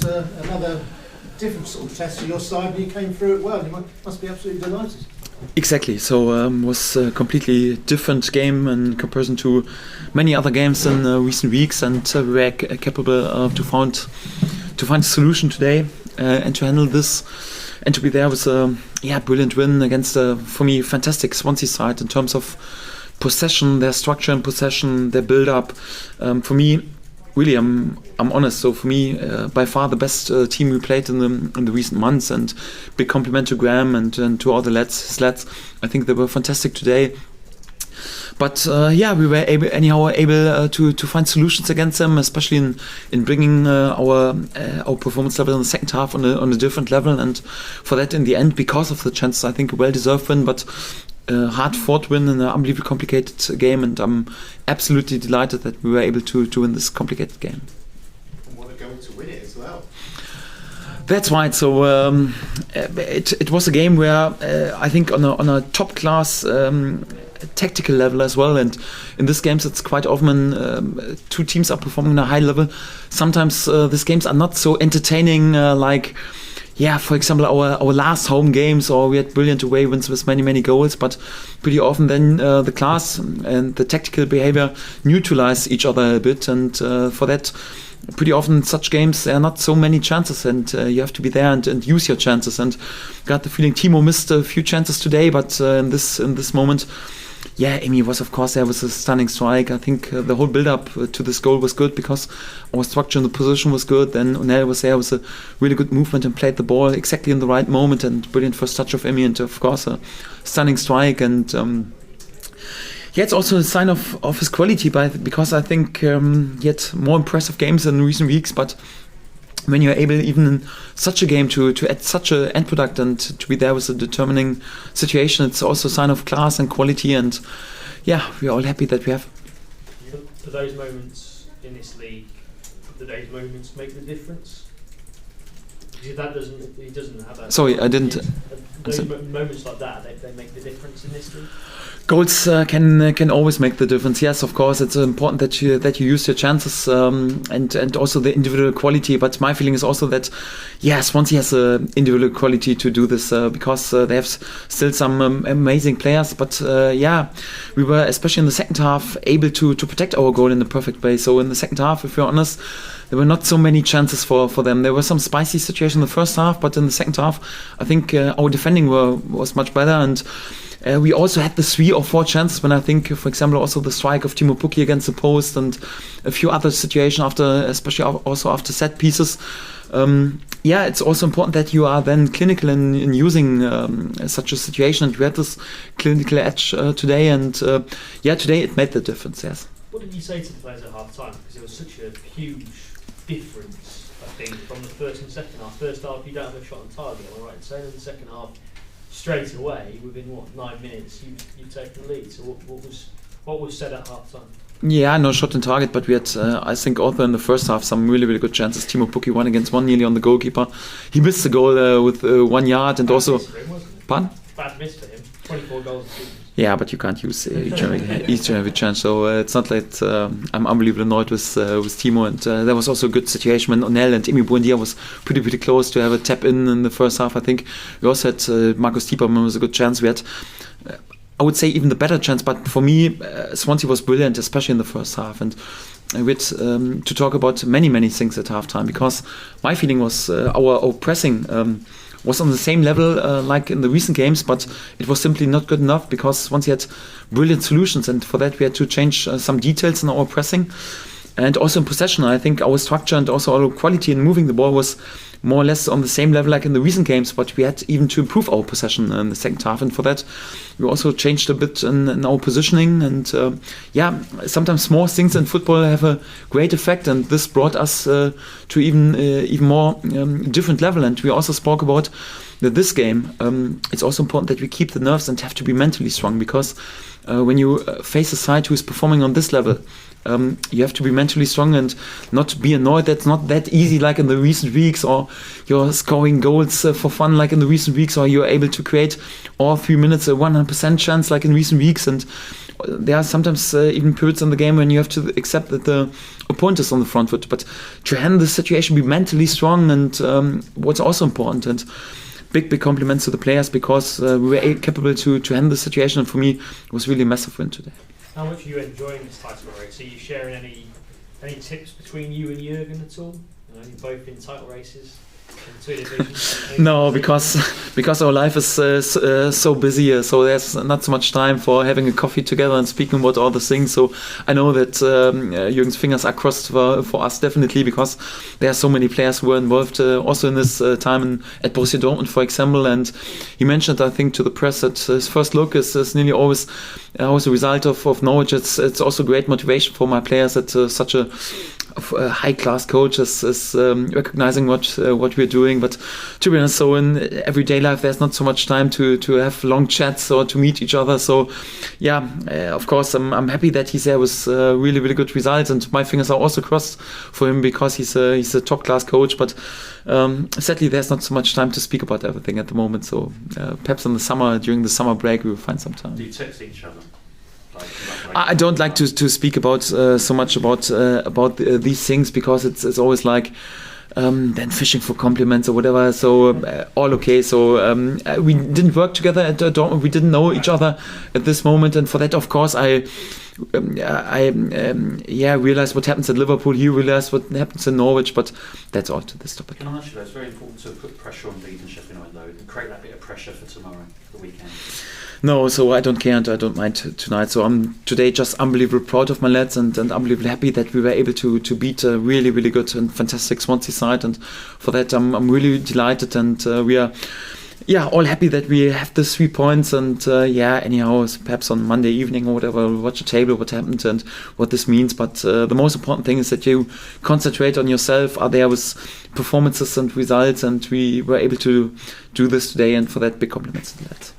another different sort of test for your side, and you came through it well. You must be absolutely delighted. Exactly. So was a completely different game in comparison to many other games in recent weeks, and we were capable to find a solution today and to handle this. And to be there was a brilliant win against for me fantastic Swansea side in terms of possession, their structure and possession, their build up. For me, really, I'm honest. So for me, by far the best team we played in the recent months. And big compliment to Graham and to all the lads. I think they were fantastic today. But we were able to find solutions against them, especially in bringing our performance level in the second half on a different level. And for that, in the end, because of the chances, I think a well-deserved win, but hard-fought win in an unbelievably complicated game. And I'm absolutely delighted that we were able to win this complicated game. And what a goal to win it as well. That's right. So it was a game where I think on a top class tactical level as well, and in these games it's quite often two teams are performing on a high level. Sometimes these games are not so entertaining for example our last home games, or we had brilliant away wins with many goals, but pretty often then the class and the tactical behavior neutralize each other a bit, and for that pretty often in such games there are not so many chances, and you have to be there and use your chances. And got the feeling Timo missed a few chances today, but in this moment, Amy was of course there with a stunning strike. I think the whole build-up to this goal was good because our structure in the position was good. Then O'Neill was there with a really good movement and played the ball exactly in the right moment, and brilliant first touch of Emi, and of course a stunning strike. And it's also a sign of his quality, because I think he had more impressive games in recent weeks, but when you're able even in such a game to add such an end product and to be there with a determining situation, it's also a sign of class and quality. And we're all happy that we have. For those moments in this league, do those moments make the difference? Because he doesn't have that. Sorry, I didn't. Those moments like that, they make the difference in this league. Goals can always make the difference. Yes, of course, it's important that you use your chances and also the individual quality. But my feeling is also that Swansea has an individual quality to do this because they have still some amazing players. But we were, especially in the second half, able to protect our goal in the perfect way. So in the second half, if you're honest, there were not so many chances for them. There were some spicy situations in the first half, but in the second half, I think our defending was much better, and we also had the 3 or 4 chances when I think, for example, also the strike of Timo Pukki against the post and a few other situations especially also after set pieces. It's also important that you are then clinical in using such a situation, and we had this clinical edge today, and today it made the difference. Yes. What did you say to the players at half time? Because it was such a huge difference, I think, from the first and second half. First half, you don't have a shot on target, am I right in saying? In the second half, straight away, within 9 minutes, you've taken the lead. So what was said at half time? No shot on target, but we had, I think, also in the first half, some really good chances. Timo Pukki 1-against-1 nearly on the goalkeeper. He missed the goal with 1 yard, and bad also. Miss for him, wasn't it? Pardon? Bad miss for him. 24 goals. Yeah, but you can't use each and every chance. So it's not like I'm unbelievably annoyed with Timo. And there was also a good situation when O'Neill and Emi Buendia was pretty close to have a tap in the first half. I think we also had Marcus Tiepermann was a good chance. We had, I would say, even the better chance. But for me, Swansea was brilliant, especially in the first half. And we had to talk about many things at halftime, because my feeling was our pressing was on the same level like in the recent games, but it was simply not good enough, because once he had brilliant solutions, and for that we had to change some details in our pressing. And also in possession, I think our structure and also our quality in moving the ball was more or less on the same level like in the recent games, but we had even to improve our possession in the second half, and for that we also changed a bit in our positioning. And sometimes small things in football have a great effect, and this brought us to even more different level. And we also spoke about this game. It's also important that we keep the nerves and have to be mentally strong, because when you face a side who is performing on this level, you have to be mentally strong and not be annoyed. That's not that easy like in the recent weeks, or you're scoring goals for fun like in the recent weeks, or you're able to create all 3 minutes a 100% chance like in recent weeks. And there are sometimes even periods in the game when you have to accept that the opponent is on the front foot, but to handle the situation, be mentally strong, and what's also important. And big compliments to the players, because we were capable to handle the situation, and for me it was really a massive win today. How much are you enjoying this title race? Are you sharing any tips between you and Jürgen at all? You're both in title races in 2 divisions. No, because our life is so busy, so there's not so much time for having a coffee together and speaking about all the things. So I know that Jürgen's fingers are crossed for us, definitely, because there are so many players who were involved also in this time at Borussia Dortmund, for example. And he mentioned, I think, to the press that his first look is nearly always a result of Norwich. It's also great motivation for my players that such a high-class coach is recognizing what we're doing. But to be honest, so in everyday life there's not so much time to have long chats or to meet each other. So yeah, of course I'm happy that he's there with really good results, and my fingers are also crossed for him, because he's a top-class coach. But sadly there's not so much time to speak about everything at the moment. So perhaps in the summer, during the summer break, we will find some time. Do you text each other? I don't like to speak about so much about these things, because it's always like then fishing for compliments or whatever. So all okay. So we didn't work together at Dortmund. We didn't know each other at this moment, and for that, of course, I realized what happens at Liverpool. He realized what happens in Norwich, but that's all to this topic. Can I ask you, it's very important to put pressure on beating Sheffield United, though, and create that bit of pressure for tomorrow, the weekend. No, so I don't care and I don't mind tonight. So I'm today just unbelievably proud of my lads, and unbelievably happy that we were able to beat a really good and fantastic Swansea side, and for that I'm really delighted, and we are all happy that we have the 3 points. And anyhow, perhaps on Monday evening or whatever, we'll watch a table what happened and what this means. But the most important thing is that you concentrate on yourself, are there with performances and results, and we were able to do this today, and for that, big compliments to the lads.